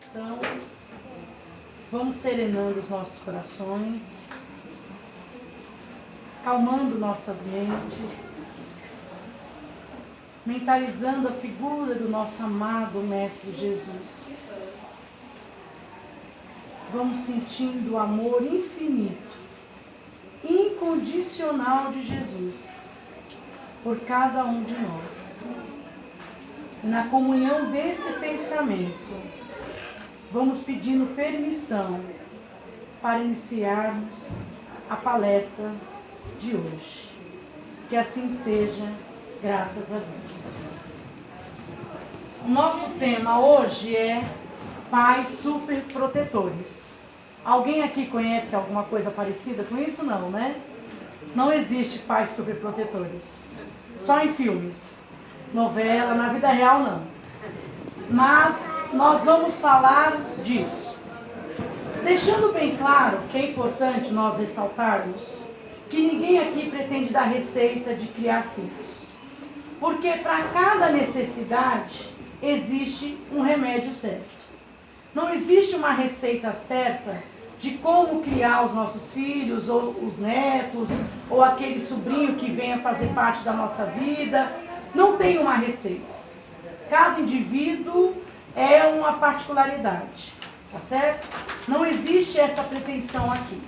Então, vamos serenando os nossos corações, calmando nossas mentes, mentalizando a figura do nosso amado Mestre Jesus. Vamos sentindo o amor infinito, incondicional de Jesus por cada um de nós. E na comunhão desse pensamento, vamos pedindo permissão para iniciarmos a palestra de hoje. Que assim seja, graças a Deus. O nosso tema hoje é pais superprotetores. Alguém aqui conhece alguma coisa parecida com isso? Não, né? Não existe pais superprotetores. Só em filmes, novela, na vida real não. Mas nós vamos falar disso. Deixando bem claro que é importante nós ressaltarmos que ninguém aqui pretende dar receita de criar filhos. Porque para cada necessidade existe um remédio certo. Não existe uma receita certa de como criar os nossos filhos, ou os netos, ou aquele sobrinho que venha fazer parte da nossa vida. Não tem uma receita. Cada indivíduo é uma particularidade, tá certo? Não existe essa pretensão aqui.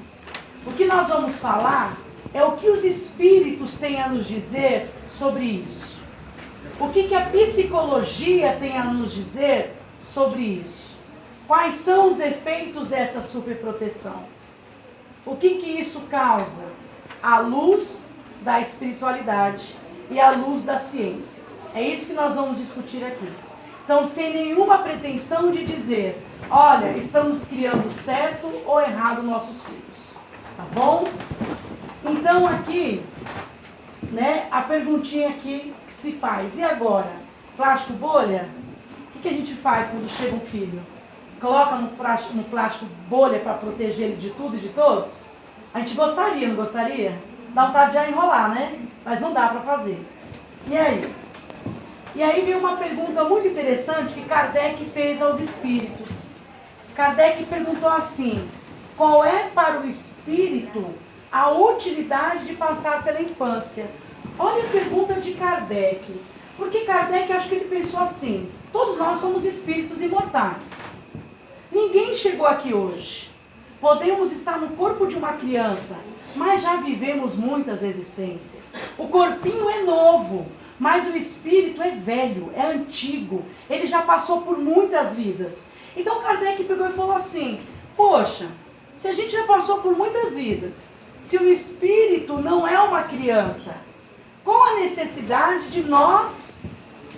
O que nós vamos falar é o que os espíritos têm a nos dizer sobre isso. O que a psicologia tem a nos dizer sobre isso. Quais são os efeitos dessa superproteção? O que isso causa? À luz da espiritualidade e à luz da ciência. É isso que nós vamos discutir aqui. Então, sem nenhuma pretensão de dizer, olha, estamos criando certo ou errado nossos filhos. Tá bom? Então, aqui, né, a perguntinha aqui que se faz. E agora? Plástico bolha? O que a gente faz quando chega um filho? Coloca no plástico bolha para proteger ele de tudo e de todos? A gente gostaria, não gostaria? Dá vontade de enrolar, né? Mas não dá para fazer. E aí? E aí vem uma pergunta muito interessante que Kardec fez aos espíritos. Kardec perguntou assim: qual é para o espírito a utilidade de passar pela infância? Olha a pergunta de Kardec. Porque Kardec, acho que ele pensou assim: todos nós somos espíritos imortais. Ninguém chegou aqui hoje. Podemos estar no corpo de uma criança, mas já vivemos muitas existências. O corpinho é novo, mas o espírito é velho, é antigo. Ele já passou por muitas vidas. Então Kardec pegou e falou assim: poxa, se a gente já passou por muitas vidas, se o espírito não é uma criança, qual a necessidade de nós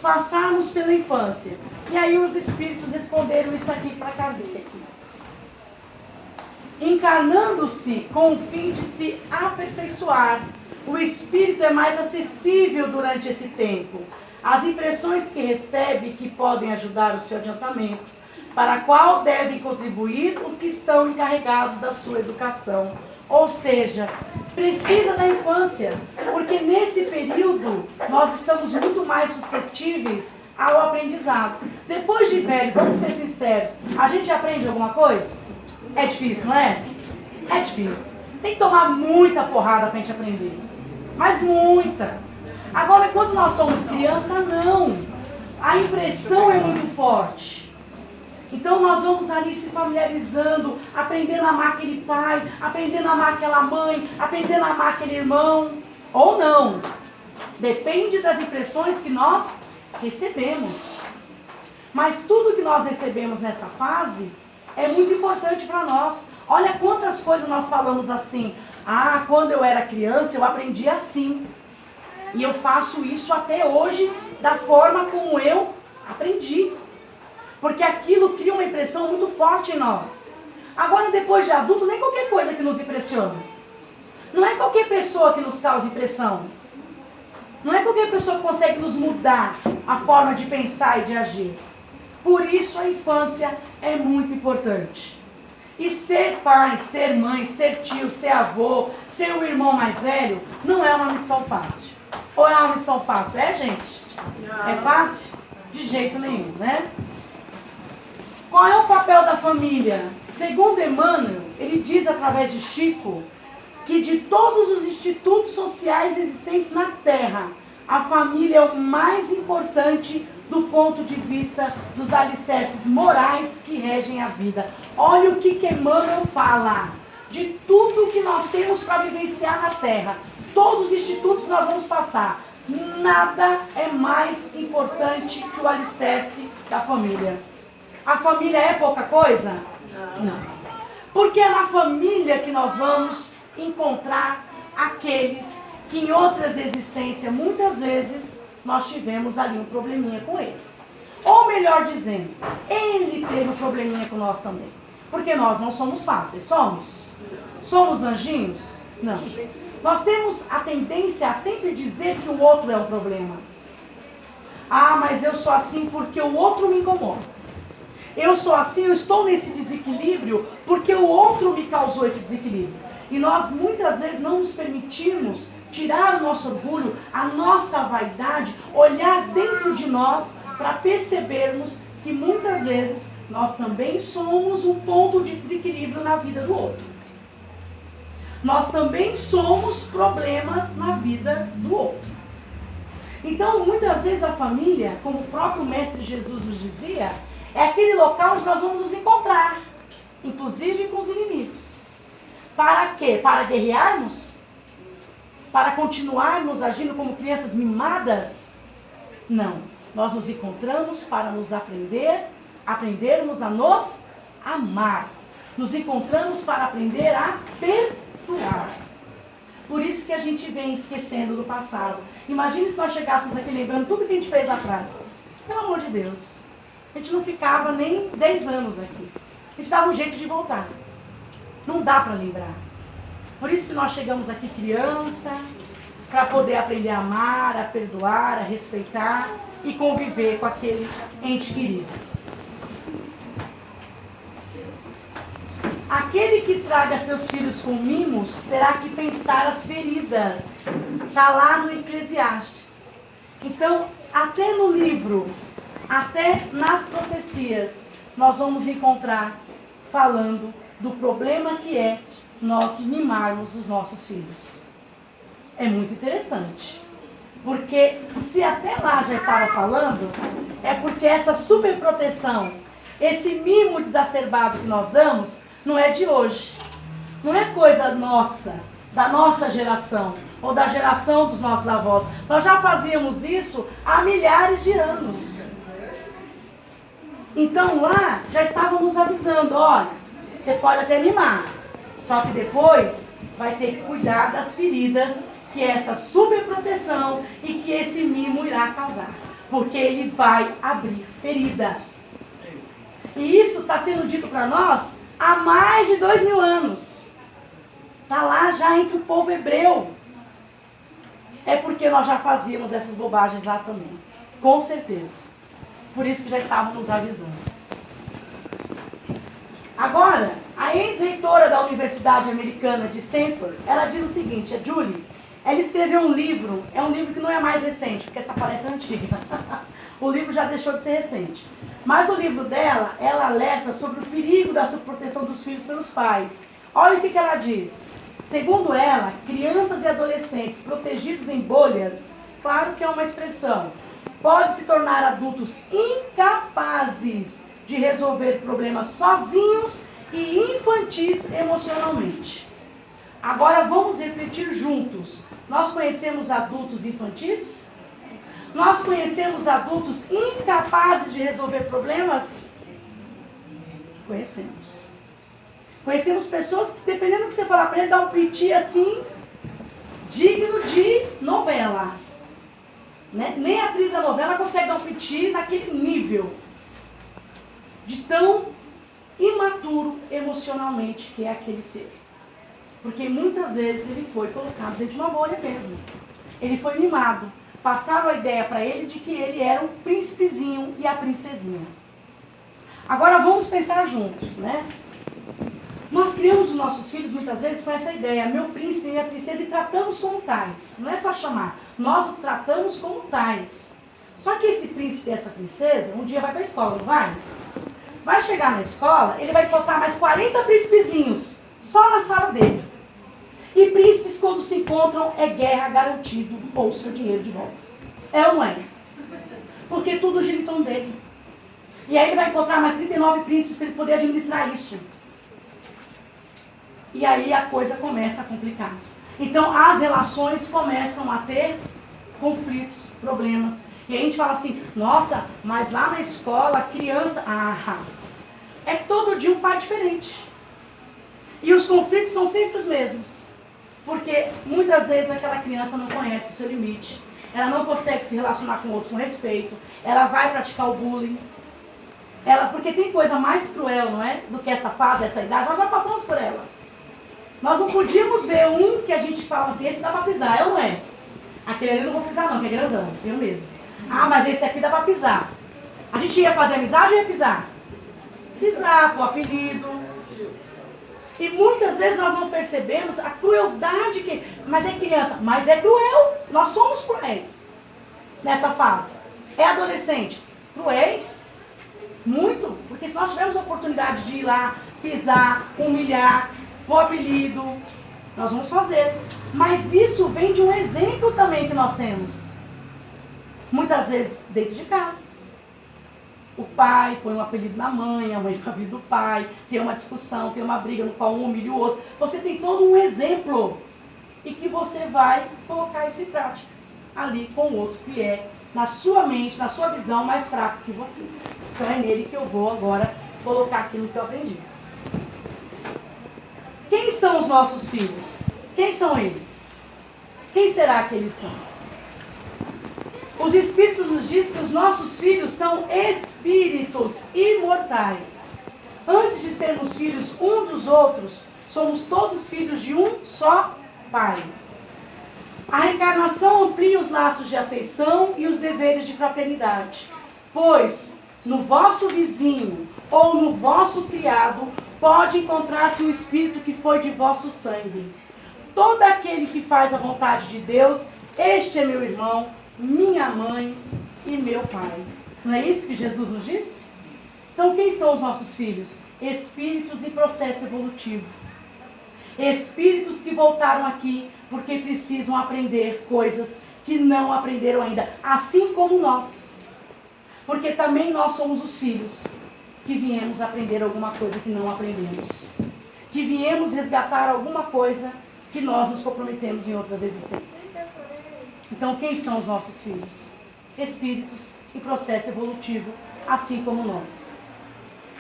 passarmos pela infância? E aí os espíritos responderam isso aqui para Kardec. Encarnando-se com o fim de se aperfeiçoar, o espírito é mais acessível durante esse tempo. As impressões que recebe que podem ajudar o seu adiantamento, para a qual devem contribuir os que estão encarregados da sua educação. Ou seja, precisa da infância, porque nesse período nós estamos muito mais suscetíveis ao aprendizado. Depois de velho, vamos ser sinceros, a gente aprende alguma coisa? É difícil, não é? É difícil. Tem que tomar muita porrada para a gente aprender. Mas muita. Agora, quando nós somos criança, não. A impressão é muito forte. Então nós vamos ali se familiarizando, aprendendo a amar aquele pai, aprendendo a amar aquela mãe, aprendendo a amar aquele irmão. Ou não. Depende das impressões que nós recebemos. Mas tudo que nós recebemos nessa fase é muito importante para nós. Olha quantas coisas nós falamos assim: ah, quando eu era criança eu aprendi assim. E eu faço isso até hoje da forma como eu aprendi. Porque aquilo cria uma impressão muito forte em nós. Agora, depois de adulto, nem qualquer coisa que nos impressiona. Não é qualquer pessoa que nos causa impressão. Não é qualquer pessoa que consegue nos mudar a forma de pensar e de agir. Por isso a infância é muito importante. E ser pai, ser mãe, ser tio, ser avô, ser o irmão mais velho, não é uma missão fácil. Ou é uma missão fácil? É, gente? Não. É fácil? De jeito nenhum, né? Qual é o papel da família? Segundo Emmanuel, ele diz através de Chico, que de todos os institutos sociais existentes na Terra, a família é o mais importante do ponto de vista dos alicerces morais que regem a vida. Olha o que Emmanuel fala. De tudo que nós temos para vivenciar na Terra, todos os institutos que nós vamos passar, nada é mais importante que o alicerce da família. A família é pouca coisa? Não. Porque é na família que nós vamos encontrar aqueles que em outras existências, muitas vezes, nós tivemos ali um probleminha com ele. Ou melhor dizendo, ele teve um probleminha com nós também. Porque nós não somos fáceis, somos? Somos anjinhos? Não. Nós temos a tendência a sempre dizer que o outro é o problema. Ah, mas eu sou assim porque o outro me incomoda. Eu sou assim, eu estou nesse desequilíbrio porque o outro me causou esse desequilíbrio. E nós muitas vezes não nos permitimos tirar o nosso orgulho, a nossa vaidade, olhar dentro de nós para percebermos que muitas vezes nós também somos um ponto de desequilíbrio na vida do outro. Nós também somos problemas na vida do outro. Então, muitas vezes a família, como o próprio Mestre Jesus nos dizia, é aquele local onde nós vamos nos encontrar, inclusive com os inimigos. Para quê? Para guerrearmos? Para continuarmos agindo como crianças mimadas? Não. Nós nos encontramos para nos aprendermos a nos amar. Nos encontramos para aprender a perdoar. Por isso que a gente vem esquecendo do passado. Imagine se nós chegássemos aqui lembrando tudo que a gente fez atrás. Pelo amor de Deus. A gente não ficava nem 10 anos aqui. A gente dava um jeito de voltar. Não dá para lembrar. Por isso que nós chegamos aqui criança, para poder aprender a amar, a perdoar, a respeitar e conviver com aquele ente querido. Aquele que estraga seus filhos com mimos terá que pensar as feridas. Está lá no Eclesiastes. Então, até no livro, até nas profecias, nós vamos encontrar falando do problema que é nós mimarmos os nossos filhos. É muito interessante. Porque se até lá já estava falando, é porque essa superproteção, esse mimo exacerbado que nós damos, não é de hoje. Não é coisa nossa, da nossa geração, ou da geração dos nossos avós. Nós já fazíamos isso há milhares de anos. Então lá já estávamos avisando, olha, você pode até mimar, só que depois vai ter que cuidar das feridas que essa superproteção e que esse mimo irá causar. Porque ele vai abrir feridas. E isso está sendo dito para nós há mais de 2000 anos. Está lá já entre o povo hebreu. É porque nós já fazíamos essas bobagens lá também. Com certeza. Por isso que já estávamos avisando. Agora, a ex-reitora da Universidade Americana de Stanford, ela diz o seguinte, a Julie, ela escreveu um livro, é um livro que não é mais recente, porque essa parece antiga. O livro já deixou de ser recente. Mas o livro dela, ela alerta sobre o perigo da subproteção dos filhos pelos pais. Olha o que ela diz. Segundo ela, crianças e adolescentes protegidos em bolhas, claro que é uma expressão, podem se tornar adultos incapazes de resolver problemas sozinhos e infantis emocionalmente. Agora vamos refletir juntos. Nós conhecemos adultos infantis? Nós conhecemos adultos incapazes de resolver problemas? Conhecemos. Conhecemos pessoas que, dependendo do que você falar para ele, dá um piti assim, digno de novela. Né? Nem a atriz da novela consegue dar um piti naquele nível de tão imaturo emocionalmente que é aquele ser. Porque muitas vezes ele foi colocado dentro de uma bolha mesmo. Ele foi mimado. Passaram a ideia para ele de que ele era um príncipezinho e a princesinha. Agora vamos pensar juntos, né? Nós criamos os nossos filhos muitas vezes com essa ideia, meu príncipe e minha princesa, e tratamos como tais. Não é só chamar, nós os tratamos como tais. Só que esse príncipe e essa princesa, um dia vai para a escola, não vai? vai chegar na escola, ele vai encontrar mais 40 príncipezinhos só na sala dele. E príncipes, quando se encontram, é guerra garantido ou o seu dinheiro de volta. É ou não é? Porque tudo gira em torno dele. E aí ele vai encontrar mais 39 príncipes para ele poder administrar isso. E aí a coisa começa a complicar. Então as relações começam a ter conflitos, problemas. E aí a gente fala assim, nossa, mas lá na escola, a criança... é todo dia um pai diferente. E os conflitos são sempre os mesmos. Porque muitas vezes aquela criança não conhece o seu limite. Ela não consegue se relacionar com outros com respeito. Ela vai praticar o bullying. Porque tem coisa mais cruel, não é? Do que essa fase, essa idade. Nós já passamos por ela. Nós não podíamos ver um que a gente fala assim, esse dá pra pisar, é ou não é? Aquele ali eu não vou pisar não, que é grandão, tenho medo. Mas esse aqui dá pra pisar. A gente ia fazer amizade ou ia pisar? Pisar, com o apelido. E muitas vezes nós não percebemos a crueldade que... Mas é criança, mas é cruel. Nós somos cruéis nessa fase. É adolescente, cruéis. Muito. Porque se nós tivermos a oportunidade de ir lá, pisar, humilhar, o apelido, nós vamos fazer. Mas isso vem de um exemplo também que nós temos. Muitas vezes dentro de casa. O pai põe um apelido na mãe, a mãe põe um apelido do pai, tem uma discussão, tem uma briga no qual um humilha o outro. Você tem todo um exemplo e que você vai colocar isso em prática ali com o outro que é, na sua mente, na sua visão, mais fraco que você. Então é nele que eu vou agora colocar aquilo que eu aprendi. Quem são os nossos filhos? Quem são eles? Quem será que eles são? Os Espíritos nos dizem que os nossos filhos são espíritos imortais. Antes de sermos filhos um dos outros, somos todos filhos de um só Pai. A reencarnação amplia os laços de afeição e os deveres de fraternidade. Pois, no vosso vizinho ou no vosso criado, pode encontrar-se um espírito que foi de vosso sangue. Todo aquele que faz a vontade de Deus, este é meu irmão, minha mãe e meu pai. Não é isso que Jesus nos disse? Então, quem são os nossos filhos? Espíritos em processo evolutivo. Espíritos que voltaram aqui porque precisam aprender coisas que não aprenderam ainda, assim como nós. Porque também nós somos os filhos que viemos aprender alguma coisa que não aprendemos. Que viemos resgatar alguma coisa que nós nos comprometemos em outras existências. Então, quem são os nossos filhos? Espíritos em processo evolutivo, assim como nós.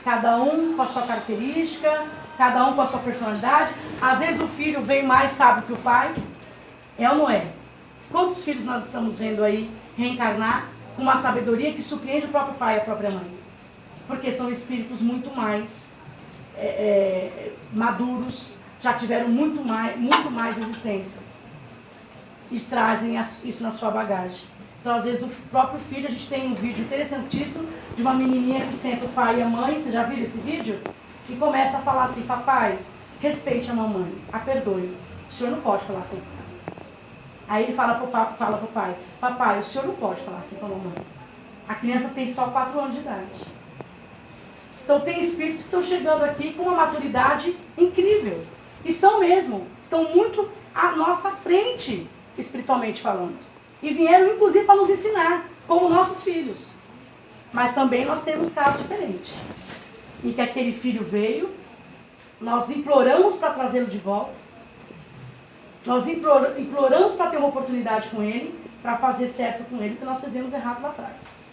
Cada um com a sua característica, cada um com a sua personalidade. Às vezes o filho vem mais sábio que o pai. É ou não é? Quantos filhos nós estamos vendo aí reencarnar com uma sabedoria que surpreende o próprio pai e a própria mãe? Porque são espíritos muito mais maduros, já tiveram muito mais existências. E trazem isso na sua bagagem. Então, às vezes, o próprio filho, a gente tem um vídeo interessantíssimo de uma menininha que senta o pai e a mãe, você já viu esse vídeo? E começa a falar assim, papai, respeite a mamãe, a perdoe. O senhor não pode falar assim. Aí ele fala pro pai, papai, o senhor não pode falar assim com a mamãe. A criança tem só 4 anos de idade. Então, tem espíritos que estão chegando aqui com uma maturidade incrível. E são mesmo, estão muito à nossa frente, espiritualmente falando. E vieram, inclusive, para nos ensinar, como nossos filhos. Mas também nós temos casos diferentes. Em que aquele filho veio, nós imploramos para trazê-lo de volta. Nós imploramos para ter uma oportunidade com ele, para fazer certo com ele, porque nós fizemos errado lá atrás.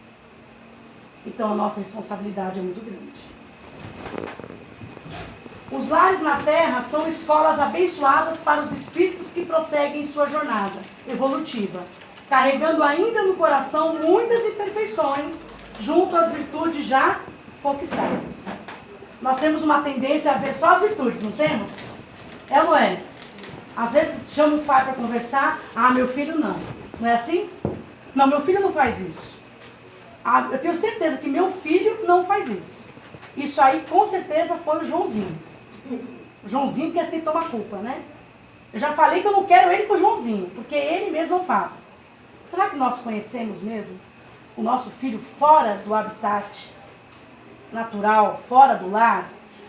Então a nossa responsabilidade é muito grande. Os lares na Terra são escolas abençoadas para os espíritos que prosseguem sua jornada evolutiva, carregando ainda no coração muitas imperfeições, junto às virtudes já conquistadas. Nós temos uma tendência a ver só as virtudes, não temos? É ou não é? Às vezes chama o pai para conversar, meu filho não. Não é assim? Não, meu filho não faz isso. Eu tenho certeza que meu filho não faz isso. Isso aí com certeza foi o Joãozinho. O Joãozinho que sempre toma culpa, né? Eu já falei que eu não quero ele com o Joãozinho, porque ele mesmo não faz. Será que nós conhecemos mesmo o nosso filho fora do habitat natural, fora do lar?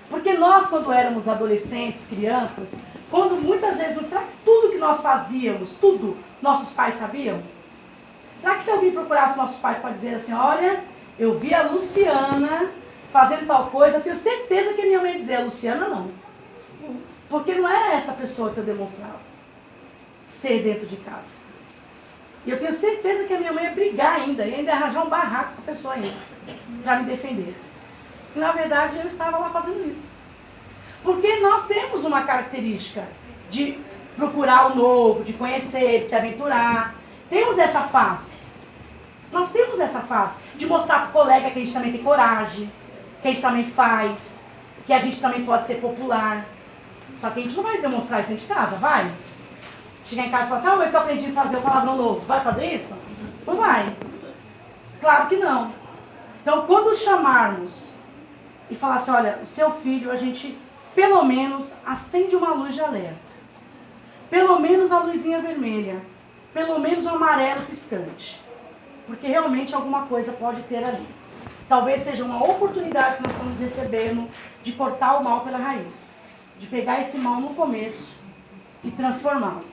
Porque nós, quando éramos adolescentes, crianças, quando muitas vezes, não será que tudo que nós fazíamos, tudo, nossos pais sabiam? Será que se alguém procurasse nossos pais para dizer assim, olha, eu vi a Luciana fazendo tal coisa, eu tenho certeza que a minha mãe ia dizer, a Luciana não. Porque não era essa pessoa que eu demonstrava ser dentro de casa. E eu tenho certeza que a minha mãe ia brigar ainda, e ainda arranjar um barraco com a pessoa ainda, para me defender. E na verdade eu estava lá fazendo isso. Porque nós temos uma característica de procurar o novo, de conhecer, de se aventurar. Temos essa fase. Nós temos essa fase de mostrar para o colega que a gente também tem coragem, que a gente também faz, que a gente também pode ser popular. Só que a gente não vai demonstrar isso dentro de casa, vai? Chegar em casa e falar assim, ah, eu aprendi a fazer o palavrão novo. Vai fazer isso? Não vai. Claro que não. Então, quando chamarmos e falar assim, olha, o seu filho, a gente, pelo menos, acende uma luz de alerta. Pelo menos a luzinha vermelha. Pelo menos o amarelo piscante. Porque realmente alguma coisa pode ter ali. Talvez seja uma oportunidade que nós estamos recebendo de cortar o mal pela raiz. De pegar esse mal no começo e transformá-lo.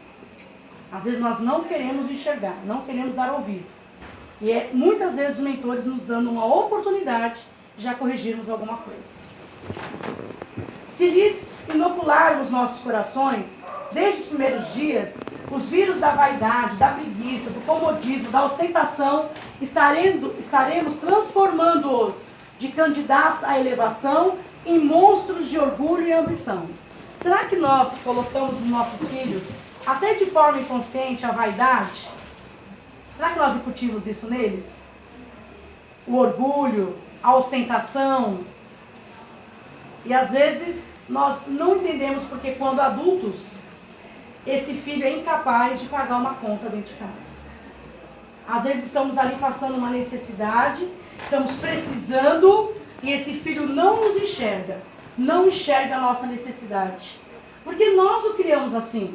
Às vezes nós não queremos enxergar, não queremos dar ouvido. E é muitas vezes os mentores nos dando uma oportunidade de já corrigirmos alguma coisa. Se lhes inocular nos nossos corações, desde os primeiros dias, os vírus da vaidade, da preguiça, do comodismo, da ostentação, estaremos transformando-os de candidatos à elevação em monstros de orgulho e ambição. Será que nós colocamos nos nossos filhos, até de forma inconsciente, a vaidade? Será que nós incutimos isso neles? O orgulho, a ostentação. E às vezes nós não entendemos porque quando adultos, esse filho é incapaz de pagar uma conta dentro de casa. Às vezes estamos ali passando uma necessidade, estamos precisando e esse filho não nos enxerga. Não enxerga a nossa necessidade. Porque nós o criamos assim.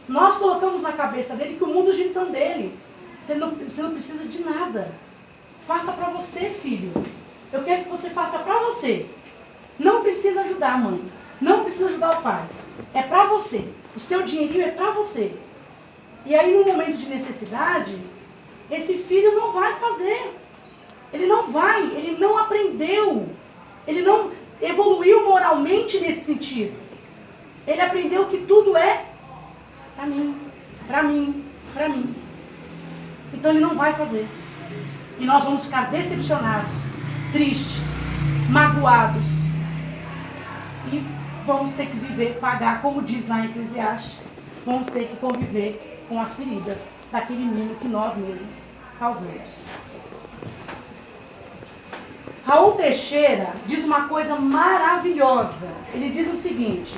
Nós colocamos na cabeça dele que o mundo gira em torno dele. Você não precisa de nada. Faça para você, filho. Eu quero que você faça para você. Não precisa ajudar a mãe. Não precisa ajudar o pai. É para você. O seu dinheirinho é para você. E aí, no momento de necessidade, esse filho não vai fazer. Ele não vai. Ele não aprendeu. Ele não evoluiu moralmente nesse sentido. Ele aprendeu que tudo é para mim, para mim, para mim. Então ele não vai fazer. E nós vamos ficar decepcionados, tristes, magoados. E vamos ter que viver, pagar, como diz lá em Eclesiastes, vamos ter que conviver com as feridas daquele menino que nós mesmos causamos. Raul Teixeira diz uma coisa maravilhosa. Ele diz o seguinte: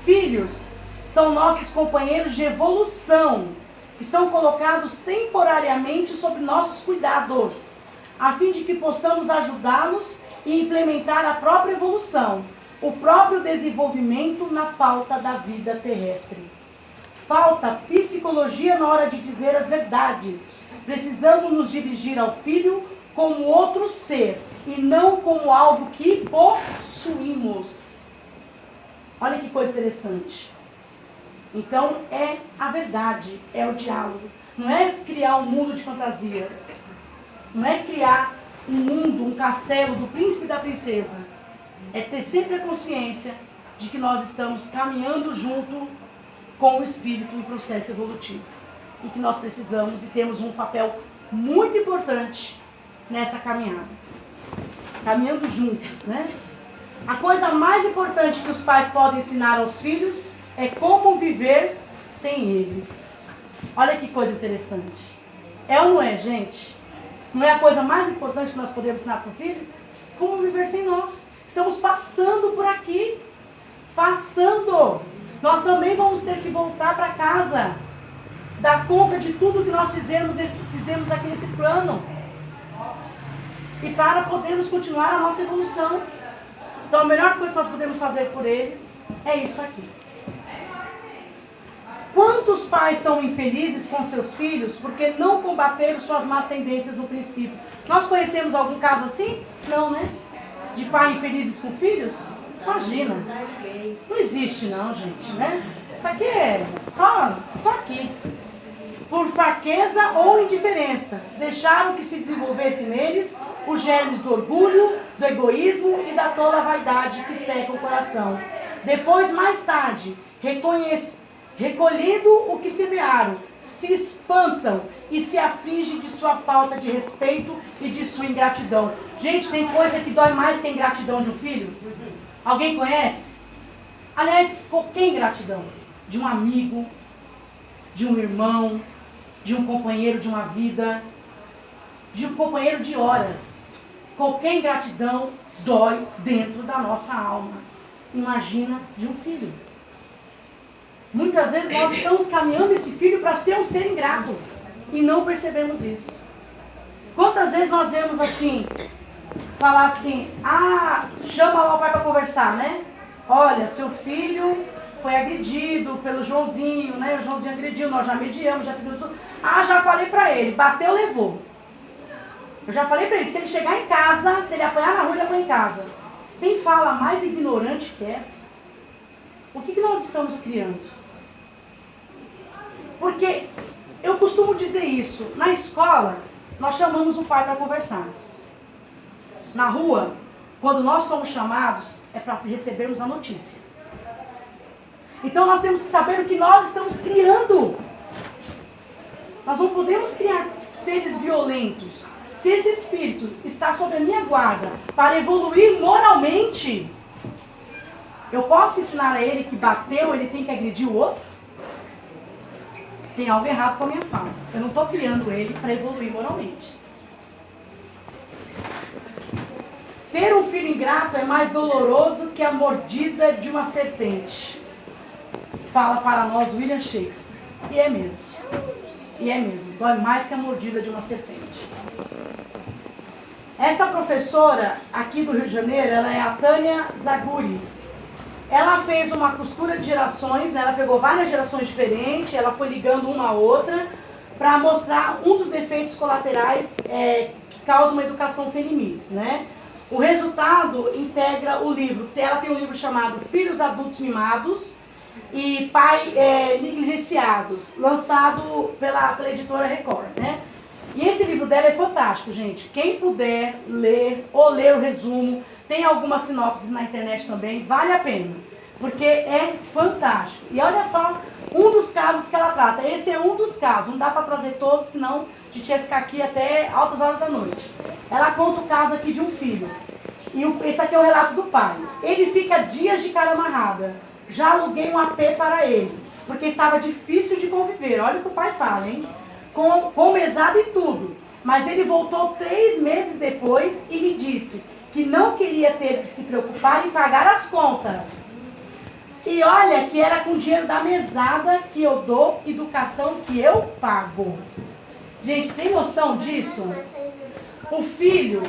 filhos são nossos companheiros de evolução, que são colocados temporariamente sob nossos cuidados, a fim de que possamos ajudá-los e implementar a própria evolução, o próprio desenvolvimento na pauta da vida terrestre. Falta psicologia na hora de dizer as verdades. Precisamos nos dirigir ao filho como outro ser e não como algo que possuímos. Olha que coisa interessante. Então é a verdade, é o diálogo. Não é criar um mundo de fantasias. Não é criar um mundo, um castelo do príncipe e da princesa. É ter sempre a consciência de que nós estamos caminhando junto com o espírito em processo evolutivo. E que nós precisamos e temos um papel muito importante nessa caminhada. Caminhando juntos, né? A coisa mais importante que os pais podem ensinar aos filhos é como viver sem eles. Olha que coisa interessante. É ou não é, gente? Não é a coisa mais importante que nós podemos ensinar para o filho? Como viver sem nós. Estamos passando por aqui. Passando. Nós também vamos ter que voltar para casa. Dar conta de tudo que nós fizemos aqui nesse plano. E para podermos continuar a nossa evolução. Então a melhor coisa que nós podemos fazer por eles é isso aqui. Quantos pais são infelizes com seus filhos porque não combateram suas más tendências no princípio? Nós conhecemos algum caso assim? Não, né? De pais infelizes com filhos? Imagina. Não existe não, gente, né? Isso aqui é só aqui. Por fraqueza ou indiferença, deixaram que se desenvolvesse neles os germes do orgulho, do egoísmo e da tola vaidade que seca o coração. Depois, mais tarde, recolhendo o que semearam, se espantam e se afligem de sua falta de respeito e de sua ingratidão. Gente, tem coisa que dói mais que a ingratidão de um filho? Alguém conhece? Aliás, qualquer ingratidão. De um amigo, de um irmão, de um companheiro de uma vida, de um companheiro de horas. Qualquer ingratidão dói dentro da nossa alma. Imagina de um filho. Muitas vezes nós estamos caminhando esse filho para ser um ser ingrato e não percebemos isso. Quantas vezes nós vemos assim, falar assim, chama lá o pai para conversar, né? Olha, seu filho foi agredido pelo Joãozinho, né? O Joãozinho agrediu, nós já mediamos, já fizemos tudo. Já falei para ele, bateu, levou. Eu já falei para ele que se ele chegar em casa, se ele apanhar na rua, ele apanha em casa. Tem fala mais ignorante que essa? O que nós estamos criando? Porque eu costumo dizer isso. Na escola, nós chamamos o pai para conversar. Na rua, quando nós somos chamados, é para recebermos a notícia. Então nós temos que saber o que nós estamos criando. Nós não podemos criar seres violentos. Se esse espírito está sob a minha guarda para evoluir moralmente, eu posso ensinar a ele que bateu, ele tem que agredir o outro? Tem algo errado com a minha fala. Eu não estou criando ele para evoluir moralmente. Ter um filho ingrato é mais doloroso que a mordida de uma serpente. Fala para nós William Shakespeare. E é mesmo. E é mesmo. Dói mais que a mordida de uma serpente. Essa professora aqui do Rio de Janeiro, ela é a Tânia Zaguri. Ela fez uma costura de gerações, né? Ela pegou várias gerações diferentes, ela foi ligando uma a outra para mostrar um dos defeitos colaterais que causam uma educação sem limites, né? O resultado integra o livro. Ela tem um livro chamado Filhos Adultos Mimados e Pai Negligenciados, lançado pela editora Record, né? E esse livro dela é fantástico, gente. Quem puder ler ou ler o resumo, tem algumas sinopses na internet também, vale a pena, porque é fantástico. E olha só, um dos casos que ela trata, esse é um dos casos, não dá para trazer todos, senão a gente ia ficar aqui até altas horas da noite. Ela conta o caso aqui de um filho, e esse aqui é o relato do pai. Ele fica dias de cara amarrada, já aluguei um AP para ele, porque estava difícil de conviver, olha o que o pai fala, hein? Com mesada e tudo, mas ele voltou 3 meses depois e me disse que não queria ter que se preocupar em pagar as contas. E olha que era com o dinheiro da mesada que eu dou e do cartão que eu pago. Gente, tem noção disso? O filho,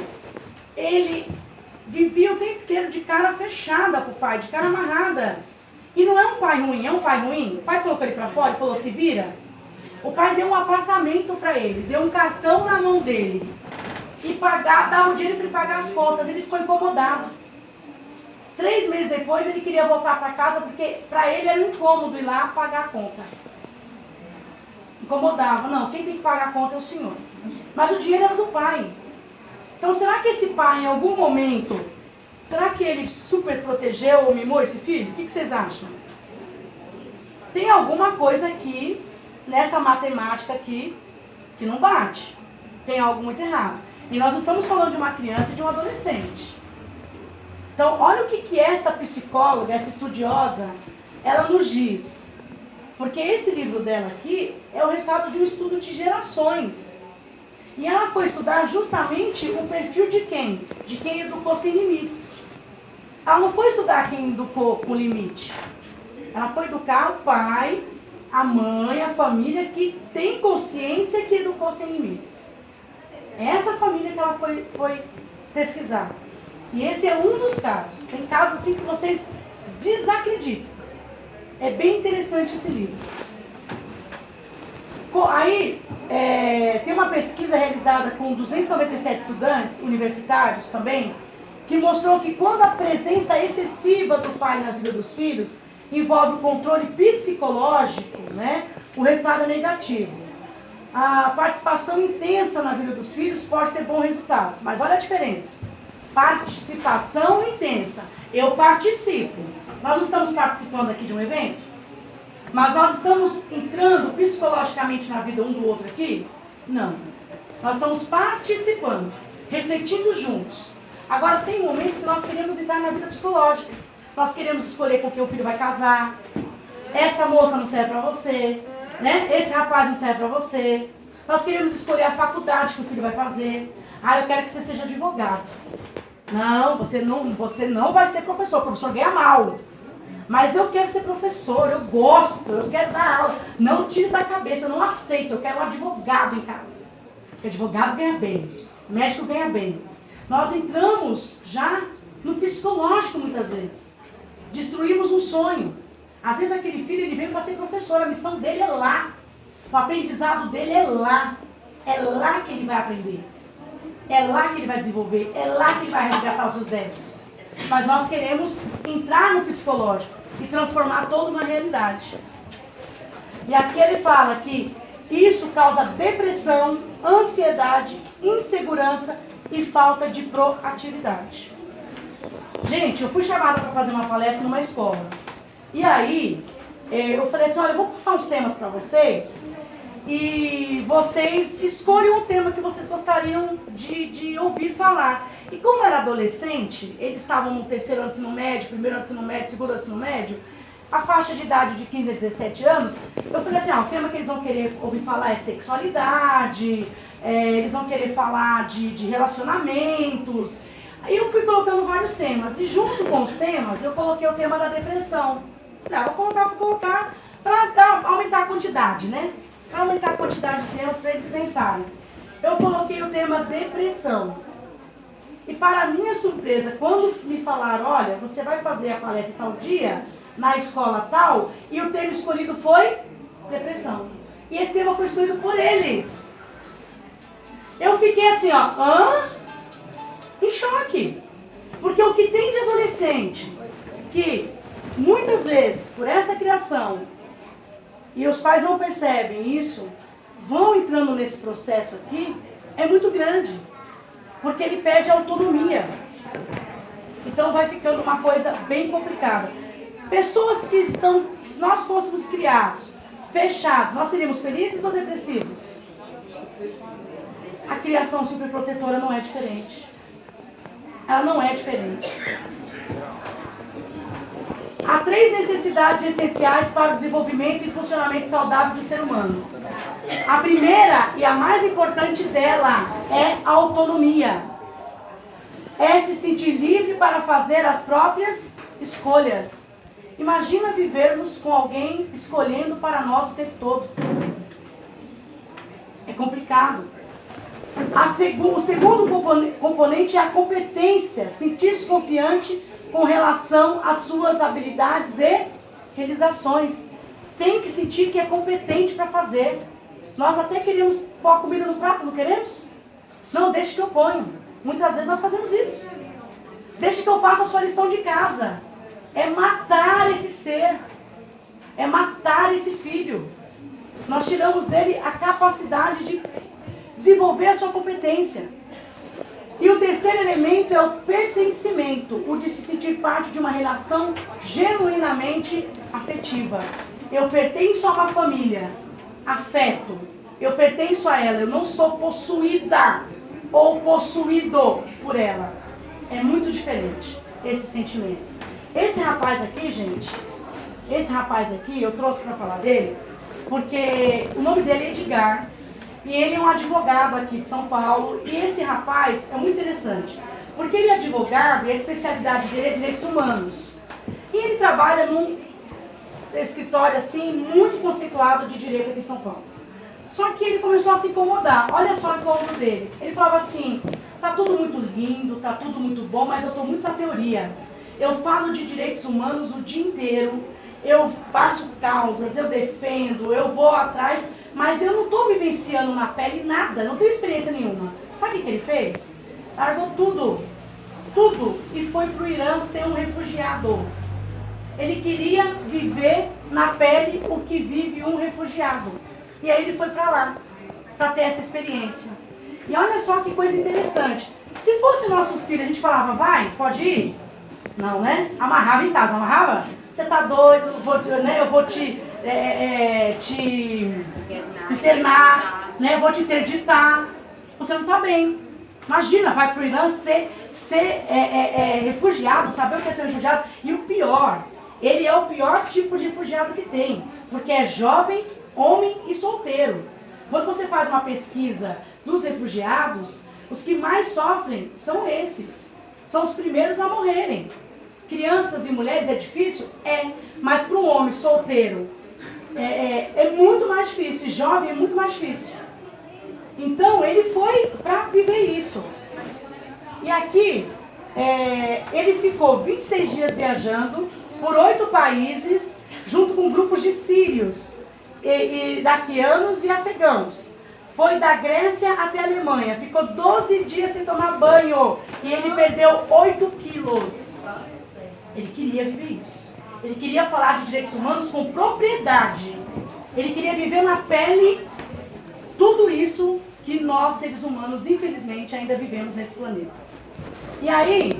ele vivia o tempo inteiro de cara fechada pro pai, de cara amarrada. E não é um pai ruim, é um pai ruim? O pai colocou ele para fora e falou, se vira. O pai deu um apartamento para ele, deu um cartão na mão dele. E dava o dinheiro para ele pagar as contas. Ele ficou incomodado. 3 meses depois ele queria voltar para casa porque para ele era incômodo ir lá pagar a conta. Incomodava. Não, quem tem que pagar a conta é o senhor. Mas o dinheiro era do pai. Então será que esse pai em algum momento, será que ele super protegeu ou mimou esse filho? O que vocês acham? Tem alguma coisa aqui, nessa matemática aqui, que não bate. Tem algo muito errado. E nós não estamos falando de uma criança e de um adolescente. Então, olha o que essa psicóloga, essa estudiosa, ela nos diz. Porque esse livro dela aqui é o resultado de um estudo de gerações. E ela foi estudar justamente o perfil de quem? De quem educou sem limites. Ela não foi estudar quem educou com limite. Ela foi educar o pai, a mãe, a família que tem consciência que educou sem limites. É essa família que ela foi pesquisar. E esse é um dos casos. Tem casos assim que vocês desacreditam. É bem interessante esse livro. Aí, tem uma pesquisa realizada com 297 estudantes universitários também, que mostrou que quando a presença excessiva do pai na vida dos filhos envolve o controle psicológico, né, o resultado é negativo. A participação intensa na vida dos filhos pode ter bons resultados, mas olha a diferença. Participação intensa. Eu participo. Nós não estamos participando aqui de um evento? Mas nós estamos entrando psicologicamente na vida um do outro aqui? Não. Nós estamos participando, refletindo juntos. Agora, tem momentos que nós queremos entrar na vida psicológica. Nós queremos escolher com quem o filho vai casar. Essa moça não serve para você, né? Esse rapaz não serve para você. Nós queremos escolher a faculdade que o filho vai fazer. Ah, eu quero que você seja advogado. Não, você não vai ser professor. O professor ganha mal. Mas eu quero ser professor, eu gosto, eu quero dar aula. Não tire da cabeça, eu não aceito, eu quero um advogado em casa. Porque advogado ganha bem, médico ganha bem. Nós entramos já no psicológico muitas vezes. Destruímos um sonho. Às vezes aquele filho ele veio para ser professor, a missão dele é lá. O aprendizado dele é lá. É lá que ele vai aprender. É lá que ele vai desenvolver. É lá que ele vai resgatar os seus débitos. Mas nós queremos entrar no psicológico e transformar toda uma realidade. E aqui ele fala que isso causa depressão, ansiedade, insegurança e falta de proatividade. Gente, eu fui chamada para fazer uma palestra numa escola. E aí, eu falei assim, olha, eu vou passar uns temas para vocês e vocês escolham o tema que vocês gostariam de ouvir falar. E como era adolescente, eles estavam no terceiro ano de ensino médio, primeiro ano de ensino médio, segundo ano de ensino médio, a faixa de idade de 15 a 17 anos, eu falei assim, o tema que eles vão querer ouvir falar é sexualidade, eles vão querer falar de relacionamentos. Aí eu fui colocando vários temas, e junto com os temas, eu coloquei o tema da depressão. Vou colocar para aumentar a quantidade, né? Para aumentar a quantidade de temas para eles pensarem. Eu coloquei o tema depressão. E para minha surpresa, quando me falaram, olha, você vai fazer a palestra tal dia, na escola tal, e o tema escolhido foi depressão. E esse tema foi escolhido por eles. Eu fiquei assim, em choque. Porque o que tem de adolescente, que muitas vezes, por essa criação, e os pais não percebem isso, vão entrando nesse processo aqui, é muito grande. Porque ele perde a autonomia. Então vai ficando uma coisa bem complicada. Pessoas que se nós fôssemos criados, fechados, nós seríamos felizes ou depressivos? A criação superprotetora não é diferente. Ela não é diferente. Há 3 necessidades essenciais para o desenvolvimento e funcionamento saudável do ser humano. A primeira e a mais importante dela é a autonomia. É se sentir livre para fazer as próprias escolhas. Imagina vivermos com alguém escolhendo para nós o tempo todo. É complicado. O segundo componente é a competência. Sentir-se confiante com relação às suas habilidades e realizações. Tem que sentir que é competente para fazer. Nós até queremos pôr a comida no prato, não queremos? Não, deixe que eu ponho. Muitas vezes nós fazemos isso. Deixe que eu faça a sua lição de casa. É matar esse ser. É matar esse filho. Nós tiramos dele a capacidade de desenvolver a sua competência. E o terceiro elemento é o pertencimento, o de se sentir parte de uma relação genuinamente afetiva. Eu pertenço a uma família, afeto. Eu pertenço a ela, eu não sou possuída ou possuído por ela. É muito diferente esse sentimento. Esse rapaz aqui, gente, eu trouxe para falar dele, porque o nome dele é Edgar. E ele é um advogado aqui de São Paulo. E esse rapaz é muito interessante, porque ele é advogado e a especialidade dele é direitos humanos. E ele trabalha num escritório assim, muito conceituado de direito aqui em São Paulo. Só que ele começou a se incomodar. Olha só o incômodo dele. Ele falava assim, tá tudo muito lindo, tá tudo muito bom, mas eu tô muito na teoria. Eu falo de direitos humanos o dia inteiro, eu faço causas, eu defendo, eu vou atrás, mas eu não estou vivenciando na pele nada, não tenho experiência nenhuma. Sabe o que ele fez? Largou tudo, e foi para o Irã ser um refugiado. Ele queria viver na pele o que vive um refugiado. E aí ele foi para lá, para ter essa experiência. E olha só que coisa interessante. Se fosse nosso filho, a gente falava, vai, pode ir? Não, né? Amarrava em casa, amarrava? Você tá doido, eu vou te internar, né? Eu vou te interditar. Você não tá bem. Imagina, vai pro Irã ser refugiado, saber o que é ser refugiado. E o pior, ele é o pior tipo de refugiado que tem. Porque é jovem, homem e solteiro. Quando você faz uma pesquisa dos refugiados, os que mais sofrem são esses. São os primeiros a morrerem. Crianças e mulheres é difícil? É. Mas para um homem solteiro é muito mais difícil. E jovem é muito mais difícil. Então ele foi para viver isso. E aqui ele ficou 26 dias viajando por 8 países, junto com grupos de sírios, iraquianos e afegãos. Foi da Grécia até a Alemanha. Ficou 12 dias sem tomar banho. E ele perdeu 8 quilos. Ele queria viver isso. Ele queria falar de direitos humanos com propriedade. Ele queria viver na pele tudo isso que nós, seres humanos, infelizmente, ainda vivemos nesse planeta. E aí,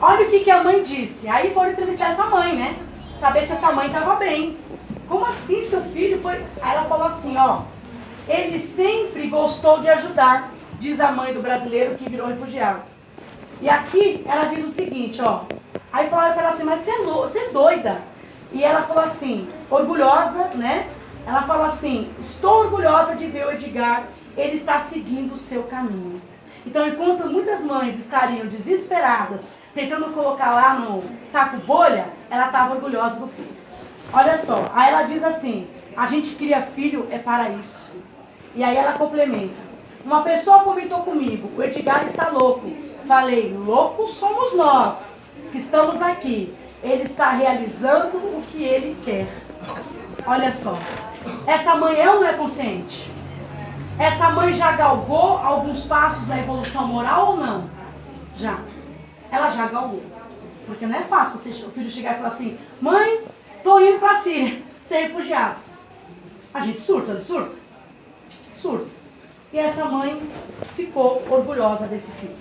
olha o que a mãe disse. Aí foram entrevistar essa mãe, né? Saber se essa mãe estava bem. Como assim seu filho foi... Aí ela falou assim, ó. Ele sempre gostou de ajudar, diz a mãe do brasileiro que virou refugiado. E aqui ela diz o seguinte, ó. Aí falaram para ela assim, mas você é doida. E ela falou assim, orgulhosa, né? Ela falou assim, estou orgulhosa de ver o Edgar, ele está seguindo o seu caminho. Então, enquanto muitas mães estariam desesperadas, tentando colocar lá no saco bolha, ela estava orgulhosa do filho. Olha só, aí ela diz assim, a gente cria filho é para isso. E aí ela complementa. Uma pessoa comentou comigo, o Edgar está louco. Falei, loucos somos nós, que estamos aqui. Ele está realizando o que ele quer. Olha só, essa mãe é ou não é consciente? Essa mãe já galgou alguns passos da evolução moral ou não? Já. Ela já galgou. Porque não é fácil o filho chegar e falar assim, mãe, tô indo para a Síria, ser refugiado. A gente surta, não surta? Surto. E essa mãe ficou orgulhosa desse filho.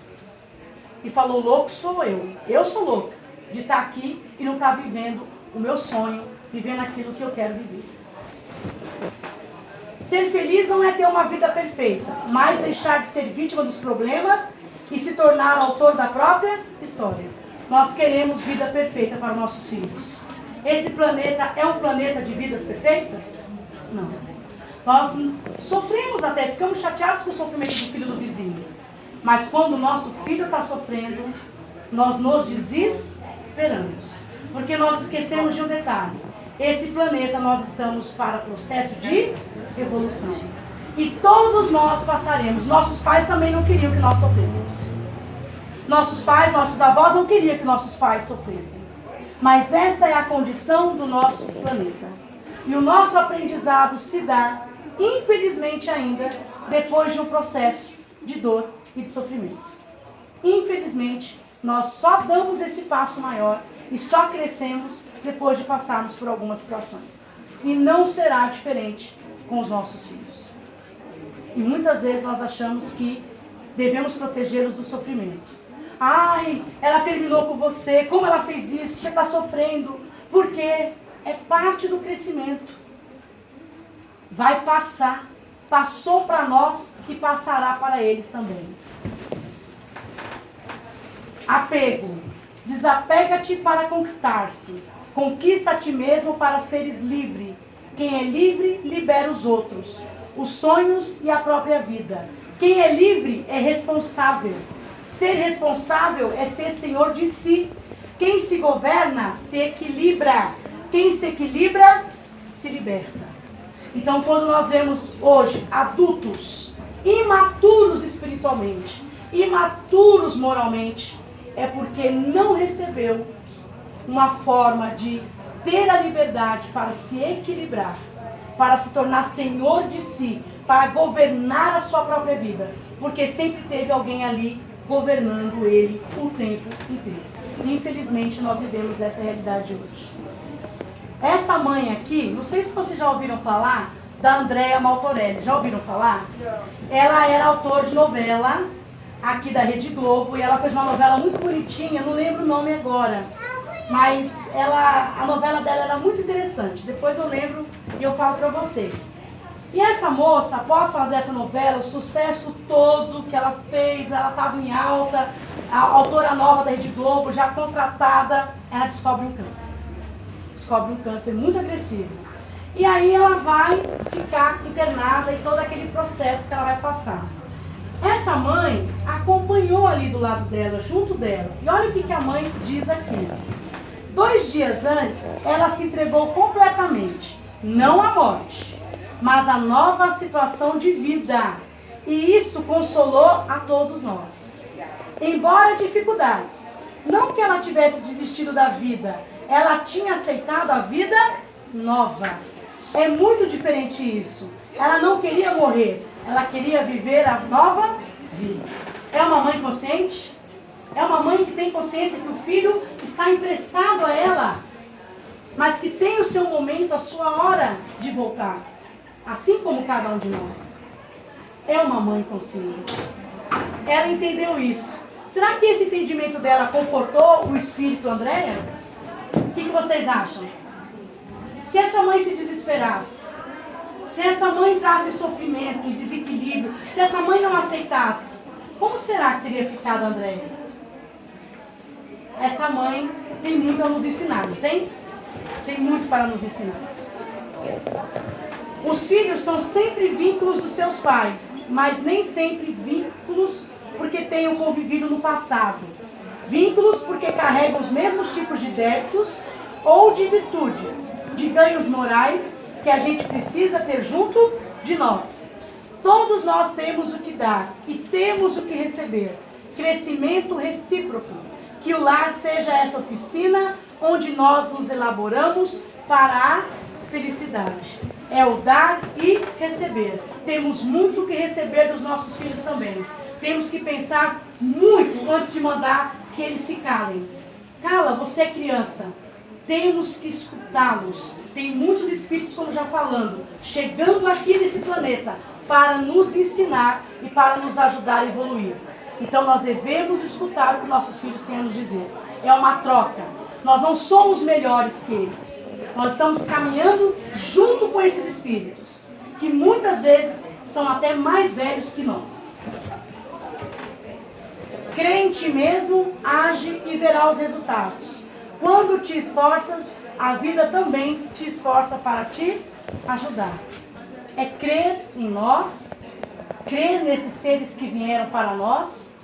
E falou, louco sou eu. Eu sou louca de estar aqui e não estar vivendo o meu sonho, vivendo aquilo que eu quero viver. Ser feliz não é ter uma vida perfeita, mas deixar de ser vítima dos problemas e se tornar autor da própria história. Nós queremos vida perfeita para nossos filhos. Esse planeta é um planeta de vidas perfeitas? Não. Nós sofremos até, ficamos chateados com o sofrimento do filho do vizinho. Mas quando o nosso filho está sofrendo, nós nos desesperamos. Porque nós esquecemos de um detalhe. Esse planeta nós estamos para processo de evolução. E todos nós passaremos. Nossos pais também não queriam que nós sofrêssemos. Nossos pais, nossos avós não queriam que nossos pais sofressem. Mas essa é a condição do nosso planeta. E o nosso aprendizado se dá, infelizmente ainda, depois de um processo de dor e de sofrimento. Infelizmente, nós só damos esse passo maior e só crescemos depois de passarmos por algumas situações. E não será diferente com os nossos filhos. E muitas vezes nós achamos que devemos protegê-los do sofrimento. Ai, ela terminou com você, como ela fez isso, você está sofrendo. Porque é parte do crescimento. Vai passar. Passou para nós e passará para eles também. Apego. Desapega-te para conquistar-se. Conquista a ti mesmo para seres livre. Quem é livre, libera os outros, os sonhos e a própria vida. Quem é livre é responsável. Ser responsável é ser senhor de si. Quem se governa, se equilibra. Quem se equilibra, se liberta. Então, quando nós vemos hoje adultos imaturos espiritualmente, imaturos moralmente, é porque não recebeu uma forma de ter a liberdade para se equilibrar para se tornar senhor de si, para governar a sua própria vida, porque sempre teve alguém ali governando ele o tempo inteiro. Infelizmente, nós vivemos essa realidade hoje. Essa mãe aqui, não sei se vocês já ouviram falar da Andréa Maltorelli. Já ouviram falar? Ela era autora de novela aqui da Rede Globo, e ela fez uma novela muito bonitinha, não lembro o nome agora, mas a novela dela era muito interessante. Depois eu lembro e eu falo para vocês. E essa moça, após fazer essa novela, o sucesso todo que ela fez, ela estava em alta, a autora nova da Rede Globo, já contratada, ela descobre um câncer. Descobre um câncer muito agressivo. E aí ela vai ficar internada e todo aquele processo que ela vai passar. Essa mãe acompanhou ali do lado dela, junto dela. E olha o que a mãe diz aqui. 2 dias antes, ela se entregou completamente, não à morte, mas à nova situação de vida. E isso consolou a todos nós. Embora dificuldades, não que ela tivesse desistido da vida, ela tinha aceitado a vida nova. É muito diferente isso. Ela não queria morrer, ela queria viver a nova vida. É uma mãe consciente? É uma mãe que tem consciência que o filho está emprestado a ela, mas que tem o seu momento, a sua hora de voltar. Assim como cada um de nós. É uma mãe consciente. Ela entendeu isso. Será que esse entendimento dela confortou o espírito Andréa? O que vocês acham? Se essa mãe se desesperasse, se essa mãe entrasse em sofrimento, em desequilíbrio, se essa mãe não aceitasse, como será que teria ficado Andréa? Essa mãe tem muito a nos ensinar, não tem? Tem muito para nos ensinar. Os filhos são sempre vínculos dos seus pais, mas nem sempre vínculos porque tenham convivido no passado. Vínculos porque carregam os mesmos tipos de débitos ou de virtudes, de ganhos morais que a gente precisa ter junto de nós. Todos nós temos o que dar e temos o que receber. Crescimento recíproco. Que o lar seja essa oficina onde nós nos elaboramos para a felicidade. É o dar e receber. Temos muito o que receber dos nossos filhos também. Temos que pensar muito antes de mandar que eles se calem. Cala, você é criança. Temos que escutá-los. Tem muitos espíritos, como já falando, chegando aqui nesse planeta para nos ensinar e para nos ajudar a evoluir. Então nós devemos escutar o que nossos filhos têm a nos dizer. É uma troca. Nós não somos melhores que eles. Nós estamos caminhando junto com esses espíritos, que muitas vezes são até mais velhos que nós. Crê em ti mesmo, age e verá os resultados. Quando te esforças, a vida também te esforça para te ajudar. É crer em nós, crer nesses seres que vieram para nós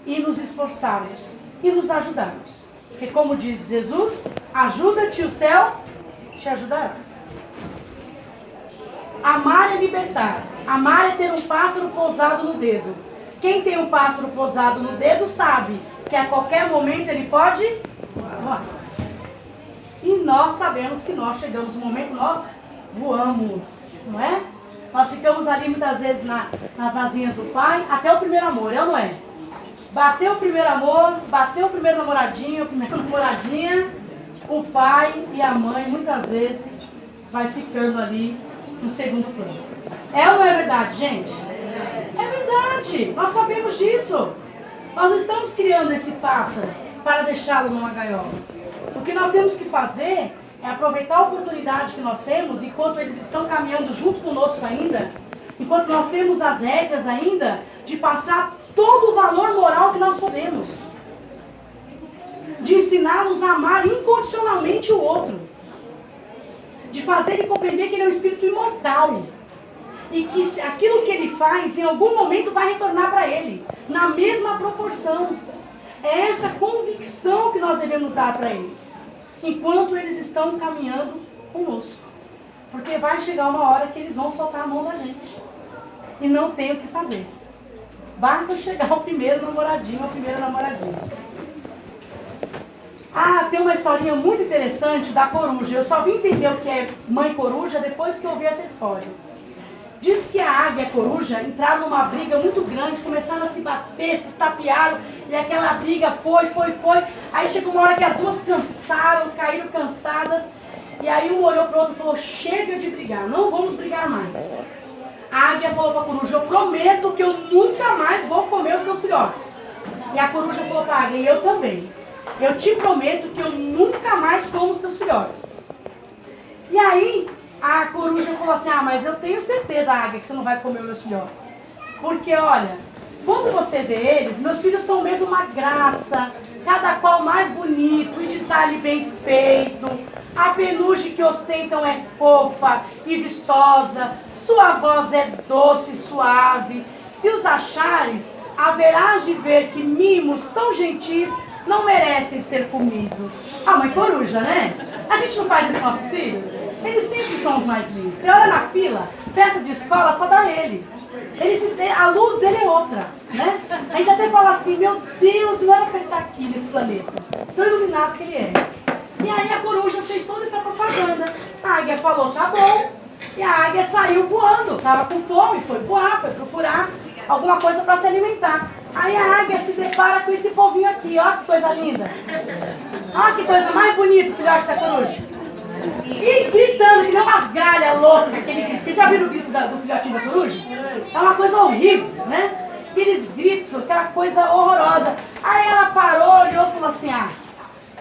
e nos esforçarmos e nos ajudarmos. Porque como diz Jesus, ajuda-te, o céu te ajudará. Amar é libertar. Amar é ter um pássaro pousado no dedo. Quem tem um pássaro pousado no dedo sabe que a qualquer momento ele pode voar. E nós sabemos que nós chegamos no momento, nós voamos, não é? Nós ficamos ali muitas vezes nas asinhas do pai, até o primeiro amor, é ou não é? Bateu o primeiro amor, bateu o primeiro namoradinho, a primeira namoradinha, o pai e a mãe muitas vezes vai ficando ali no segundo plano. É ou não é verdade, gente? É verdade, nós sabemos disso. Nós não estamos criando esse pássaro para deixá-lo numa gaiola. O que nós temos que fazer é aproveitar a oportunidade que nós temos, enquanto eles estão caminhando junto conosco ainda, enquanto nós temos as rédeas ainda, de passar todo o valor moral que nós podemos. De ensiná-los a amar incondicionalmente o outro. De fazer ele compreender que ele é um espírito imortal. E que aquilo que ele faz, em algum momento, vai retornar para ele. Na mesma proporção. É essa convicção que nós devemos dar para eles. Enquanto eles estão caminhando conosco. Porque vai chegar uma hora que eles vão soltar a mão da gente. E não tem o que fazer. Basta chegar o primeiro namoradinho ou a primeira namoradinha. Ah, tem uma historinha muito interessante da coruja. Eu só vim entender o que é mãe coruja depois que eu ouvi essa história. Diz que a águia e a coruja entraram numa briga muito grande, começaram a se bater, se estapearam, e aquela briga foi. Aí chegou uma hora que as duas cansaram, caíram cansadas, e aí um olhou para o outro e falou, chega de brigar, não vamos brigar mais. A águia falou para a coruja, eu prometo que eu nunca mais vou comer os teus filhotes. E a coruja falou para a águia, e eu também. Eu te prometo que eu nunca mais como os teus filhotes. E aí, a coruja falou assim, mas eu tenho certeza, águia, que você não vai comer os meus filhotes. Porque, olha, quando você vê eles, meus filhos são mesmo uma graça, cada qual mais bonito e de talhe bem feito. A penugem que ostentam é fofa e vistosa, sua voz é doce e suave. Se os achares, haverás de ver que mimos tão gentis não merecem ser comidos. A mãe coruja, né? A gente não faz isso com nossos filhos? Eles sempre são os mais lindos. Você olha na fila, peça de escola, só dá ele. Ele diz, a luz dele é outra, né? A gente até fala assim, meu Deus, não era pra ele estar aqui nesse planeta. Tão iluminado que ele é. E aí a coruja fez toda essa propaganda. A águia falou, tá bom. E a águia saiu voando, tava com fome, foi voar, foi procurar alguma coisa para se alimentar. Aí a águia se depara com esse povinho aqui, ó que coisa linda. Ó que coisa mais bonita, filhote da coruja. E gritando, que nem umas gralhas loucas, aquele grito. Vocês já viram o grito do filhotinho da coruja? É uma coisa horrível, né? Aqueles gritos, aquela coisa horrorosa. Aí ela parou, olhou e falou assim,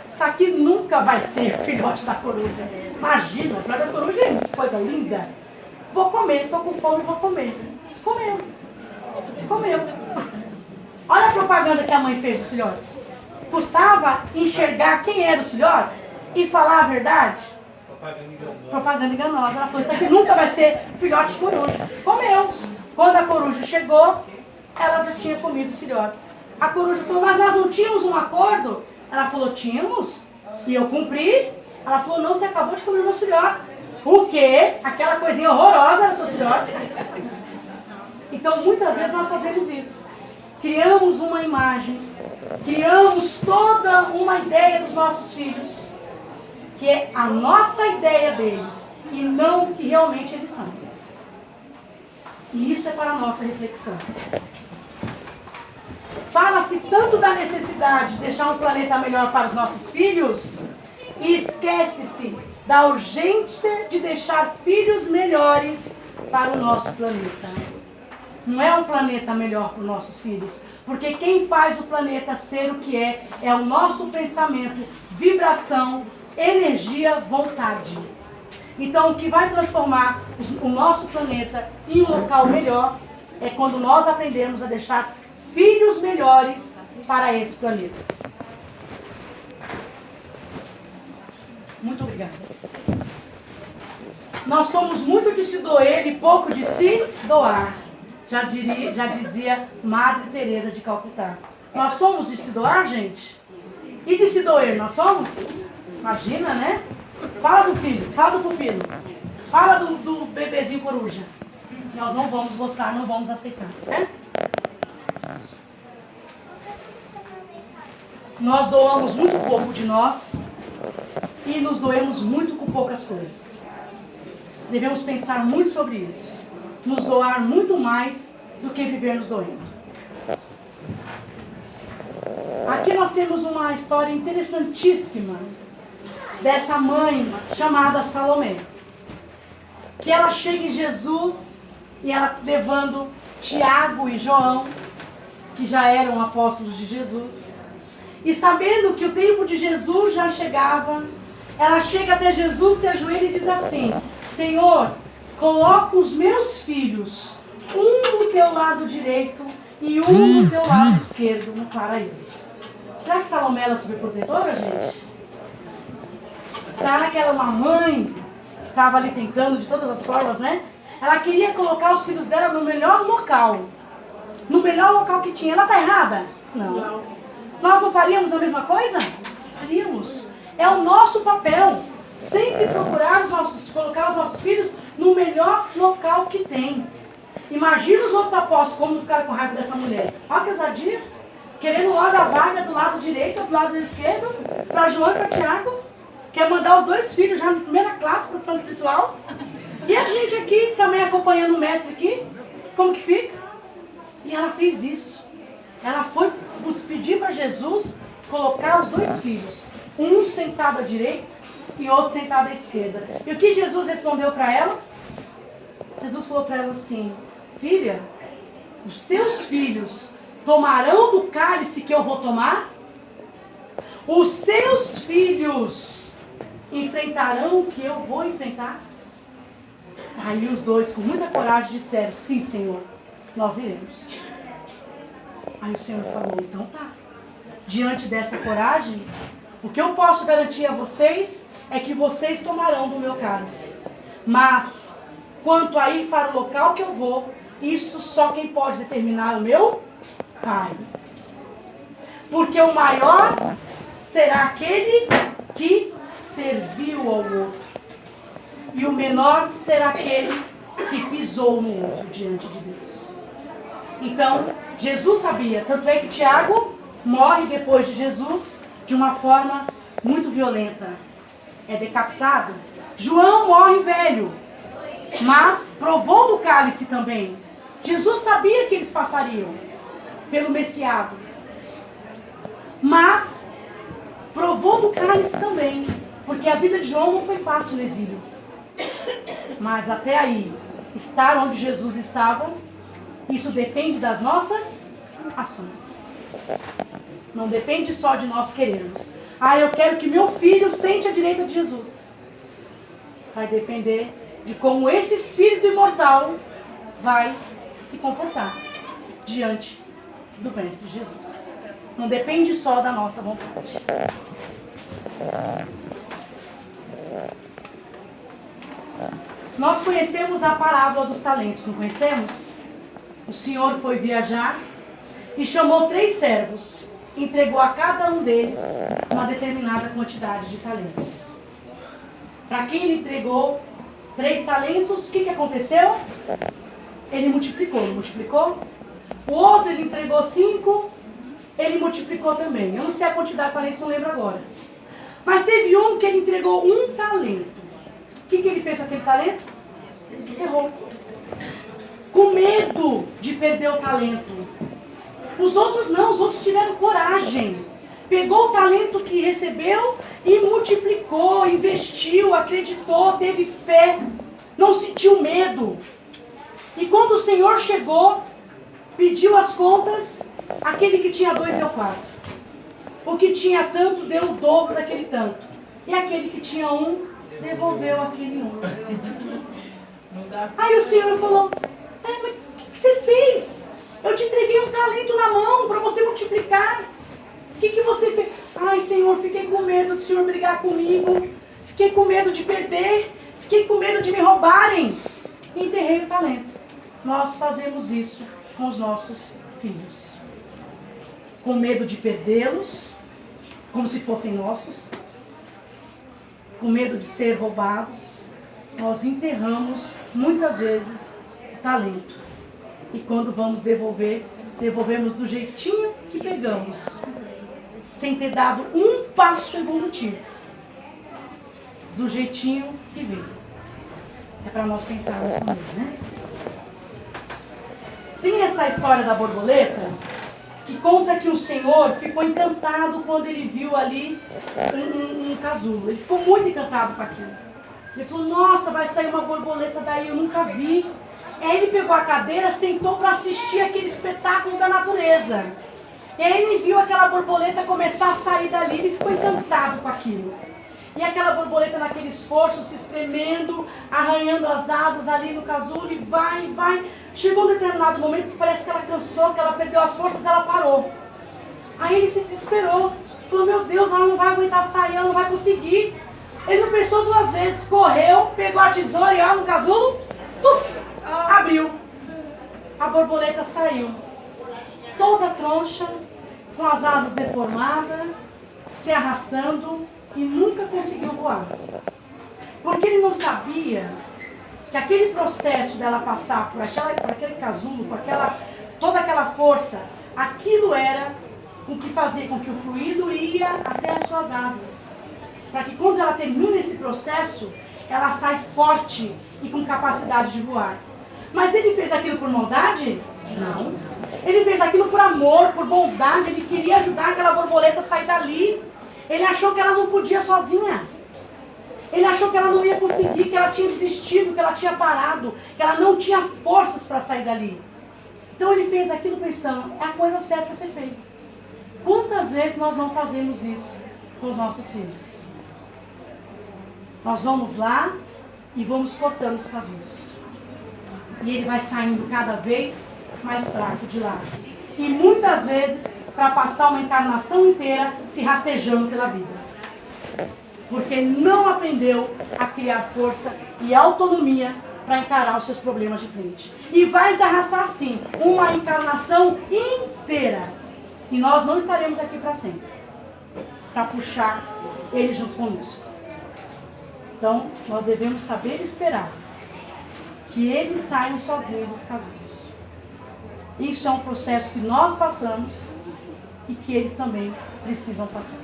isso aqui nunca vai ser filhote da coruja. Imagina, o filhote da coruja é coisa linda. Vou comer, tô com fome, vou comer. Comeu. Olha a propaganda que a mãe fez dos filhotes. Custava enxergar quem eram os filhotes e falar a verdade. Propaganda enganosa. Ela falou, isso aqui nunca vai ser filhote de coruja. Comeu. Quando a coruja chegou, ela já tinha comido os filhotes. A coruja falou, mas nós não tínhamos um acordo? Ela falou, tínhamos. E eu cumpri. Ela falou, não, você acabou de comer meus filhotes. O quê? Aquela coisinha horrorosa dos seus filhotes. Então, muitas vezes nós fazemos isso. Criamos uma imagem, criamos toda uma ideia dos nossos filhos, que é a nossa ideia deles, e não o que realmente eles são. E isso é para a nossa reflexão. Fala-se tanto da necessidade de deixar um planeta melhor para os nossos filhos, e esquece-se da urgência de deixar filhos melhores para o nosso planeta. Não é um planeta melhor para os nossos filhos, porque quem faz o planeta ser o que é o nosso pensamento, vibração, energia, vontade. Então, o que vai transformar o nosso planeta em um local melhor é quando nós aprendemos a deixar filhos melhores para esse planeta. Muito obrigada. Nós somos muito de se doer e pouco de se doar. Já dizia Madre Teresa de Calcutá. Nós somos de se doar, gente? E de se doer, nós somos? Imagina, né? Fala do filho, fala do pupilo. Fala do bebezinho coruja. Nós não vamos gostar, não vamos aceitar, né? Nós doamos muito pouco de nós e nos doemos muito com poucas coisas. Devemos pensar muito sobre isso. Nos doar muito mais do que viver nos doendo. Aqui nós temos uma história interessantíssima dessa mãe chamada Salomé. Que ela chega em Jesus e ela levando Tiago e João, que já eram apóstolos de Jesus. E sabendo que o tempo de Jesus já chegava, ela chega até Jesus, se ajoelha e diz assim, Senhor, coloca os meus filhos, um do teu lado direito e um do teu lado esquerdo no paraíso. Será que Salomé era superprotetora, gente? Será que ela é uma mãe que estava ali tentando de todas as formas, né? Ela queria colocar os filhos dela no melhor local. No melhor local que tinha. Ela está errada? Não. Nós não faríamos a mesma coisa? Faríamos. É o nosso papel. Sempre procurar colocar os nossos filhos no melhor local que tem. Imagina os outros apóstolos como ficaram com raiva dessa mulher. Olha que ousadia. Querendo logo a vaga do lado direito ou do lado esquerdo. para João e para Tiago. Quer mandar os 2 filhos já na primeira classe para o plano espiritual. E a gente aqui, também acompanhando o mestre aqui, como que fica? E ela fez isso. Ela foi pedir para Jesus colocar os 2 filhos. Um sentado à direita e outro sentado à esquerda. E o que Jesus respondeu para ela? Jesus falou para ela assim: filha, os seus filhos tomarão do cálice que eu vou tomar? Os seus filhos enfrentarão o que eu vou enfrentar? Aí os 2, com muita coragem, disseram: sim, Senhor, nós iremos. Aí o Senhor falou: então tá. Diante dessa coragem, o que eu posso garantir a vocês é que vocês tomarão do meu cálice. Mas, quanto a ir para o local que eu vou, isso só quem pode determinar é o meu Pai. Porque o maior será aquele que serviu ao outro. E o menor será aquele que pisou no outro diante de Deus. Então, Jesus sabia. Tanto é que Tiago morre depois de Jesus de uma forma muito violenta. É decapitado. João morre velho, mas provou do cálice também. Jesus sabia que eles passariam pelo Messiado, mas provou do cálice também, porque a vida de João não foi fácil no exílio. Mas até aí, estar onde Jesus estava, isso depende das nossas ações. Não depende só de nós querermos. Eu quero que meu filho sente à direita de Jesus. Vai depender de como esse espírito imortal vai se comportar diante do Mestre Jesus. Não depende só da nossa vontade. Nós conhecemos a parábola dos talentos, não conhecemos? O Senhor foi viajar e chamou 3 servos. Entregou a cada um deles uma determinada quantidade de talentos. Para quem ele entregou 3 talentos, o que aconteceu? Ele multiplicou, não multiplicou? O outro ele entregou 5, ele multiplicou também. Eu não sei a quantidade de talentos, não lembro agora. Mas teve um que ele entregou 1 talento. O que ele fez com aquele talento? Errou. Com medo de perder o talento. Os outros não, os outros tiveram coragem. Pegou o talento que recebeu e multiplicou, investiu, acreditou, teve fé, não sentiu medo. E quando o Senhor chegou, pediu as contas, aquele que tinha 2 deu 4. O que tinha tanto deu o dobro daquele tanto. E aquele que tinha 1 devolveu aquele 1. Aí o Senhor falou: mas o que você fez? Eu te entreguei um talento na mão para você multiplicar. O que você fez? Ai, Senhor, fiquei com medo do Senhor brigar comigo. Fiquei com medo de perder. Fiquei com medo de me roubarem. E enterrei o talento. Nós fazemos isso com os nossos filhos. Com medo de perdê-los, como se fossem nossos. Com medo de ser roubados. Nós enterramos, muitas vezes, o talento. E quando vamos devolver, devolvemos do jeitinho que pegamos. Sem ter dado um passo evolutivo. Do jeitinho que veio. É para nós pensarmos também, né? Tem essa história da borboleta, que conta que o Senhor ficou encantado quando ele viu ali um casulo. Ele ficou muito encantado com aquilo. Ele falou: nossa, vai sair uma borboleta daí, eu nunca vi. Aí ele pegou a cadeira, sentou para assistir aquele espetáculo da natureza. E aí ele viu aquela borboleta começar a sair dali, ele ficou encantado com aquilo. E aquela borboleta naquele esforço, se espremendo, arranhando as asas ali no casulo, e vai. Chegou um determinado momento que parece que ela cansou, que ela perdeu as forças, ela parou. Aí ele se desesperou. Falou: meu Deus, ela não vai aguentar sair, ela não vai conseguir. Ele não pensou 2 vezes, correu, pegou a tesoura e no casulo, abriu. A borboleta saiu. Toda troncha, com as asas deformadas, se arrastando, e nunca conseguiu voar. Porque ele não sabia que aquele processo dela passar por aquele casulo, com toda aquela força, aquilo era o que fazia com que o fluido ia até as suas asas. Para que quando ela termina esse processo, ela sai forte e com capacidade de voar. Mas ele fez aquilo por maldade? Não. Ele fez aquilo por amor, por bondade. Ele queria ajudar aquela borboleta a sair dali. Ele achou que ela não podia sozinha. Ele achou que ela não ia conseguir, que ela tinha desistido, que ela tinha parado, que ela não tinha forças para sair dali. Então ele fez aquilo pensando, é a coisa certa a ser feita. Quantas vezes nós não fazemos isso com os nossos filhos? Nós vamos lá e vamos cortando os casulos. E ele vai saindo cada vez mais fraco de lá. E muitas vezes para passar uma encarnação inteira se rastejando pela vida. Porque não aprendeu a criar força e autonomia para encarar os seus problemas de frente. E vai se arrastar assim, uma encarnação inteira. E nós não estaremos aqui para sempre, para puxar ele junto conosco. Então, nós devemos saber esperar que eles saiam sozinhos dos casulos. Isso é um processo que nós passamos e que eles também precisam passar.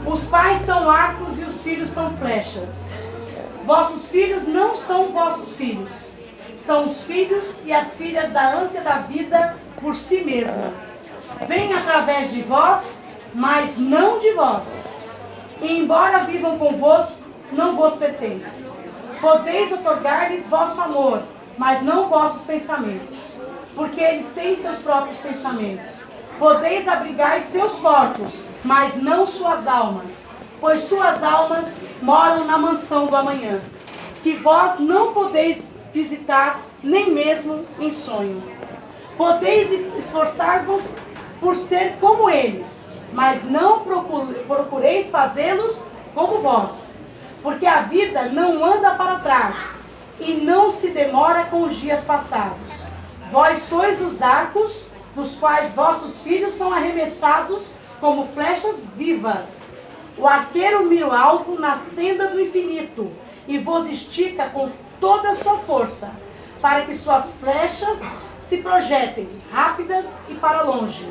Os pais são arcos e os filhos são flechas. Vossos filhos não são vossos filhos. São os filhos e as filhas da ânsia da vida por si mesma. Vêm através de vós, mas não de vós. E embora vivam convosco, não vos pertence. Podeis otorgar-lhes vosso amor, mas não vossos pensamentos, porque eles têm seus próprios pensamentos. Podeis abrigar seus corpos, mas não suas almas, pois suas almas moram na mansão do amanhã, que vós não podeis visitar nem mesmo em sonho. Podeis esforçar-vos por ser como eles, mas não procureis fazê-los como vós, porque a vida não anda para trás e não se demora com os dias passados. Vós sois os arcos dos quais vossos filhos são arremessados como flechas vivas. O arqueiro mira o alvo na senda do infinito e vos estica com toda a sua força, para que suas flechas se projetem rápidas e para longe.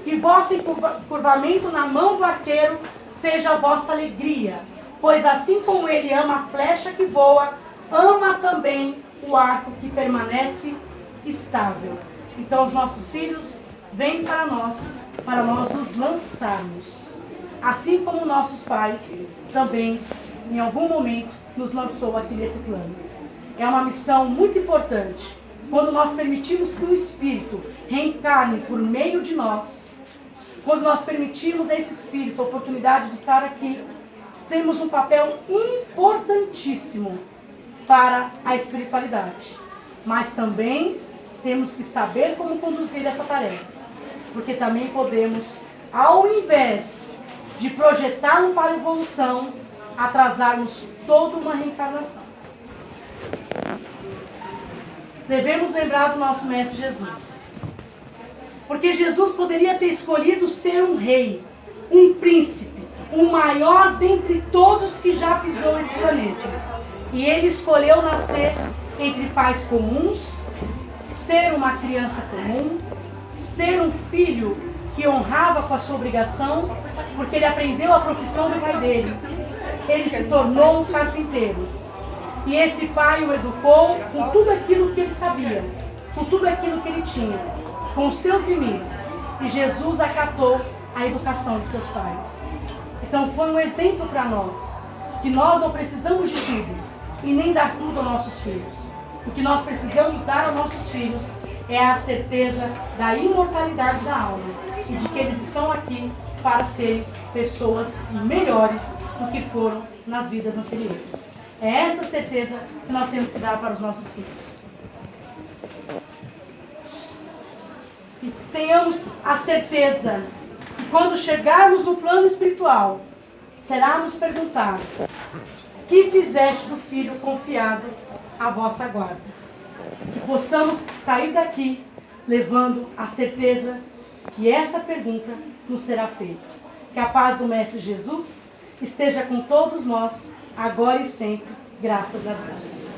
Que vosso encurvamento na mão do arqueiro seja a vossa alegria, pois assim como ele ama a flecha que voa, ama também o arco que permanece estável. Então os nossos filhos vêm para nós os lançarmos. Assim como nossos pais também, em algum momento, nos lançou aqui nesse plano. É uma missão muito importante. Quando nós permitimos que o Espírito reencarne por meio de nós, quando nós permitimos a esse Espírito a oportunidade de estar aqui, temos um papel importantíssimo para a espiritualidade. Mas também temos que saber como conduzir essa tarefa. Porque também podemos, ao invés de projetá-lo para a evolução, atrasarmos toda uma reencarnação. Devemos lembrar do nosso Mestre Jesus. Porque Jesus poderia ter escolhido ser um rei, um príncipe, o maior dentre todos que já pisou esse planeta. E ele escolheu nascer entre pais comuns, ser uma criança comum, ser um filho que honrava com a sua obrigação, porque ele aprendeu a profissão do pai dele. Ele se tornou um carpinteiro. E esse pai o educou com tudo aquilo que ele sabia, com tudo aquilo que ele tinha, com os seus limites. E Jesus acatou a educação de seus pais. Então foi um exemplo para nós, que nós não precisamos de tudo e nem dar tudo aos nossos filhos. O que nós precisamos dar aos nossos filhos é a certeza da imortalidade da alma e de que eles estão aqui para serem pessoas melhores do que foram nas vidas anteriores. É essa certeza que nós temos que dar para os nossos filhos. E tenhamos a certeza que quando chegarmos no plano espiritual, será nos perguntado: que fizeste do filho confiado à vossa guarda? Que possamos sair daqui levando a certeza que essa pergunta nos será feita. Que a paz do Mestre Jesus esteja com todos nós, agora e sempre, graças a Deus.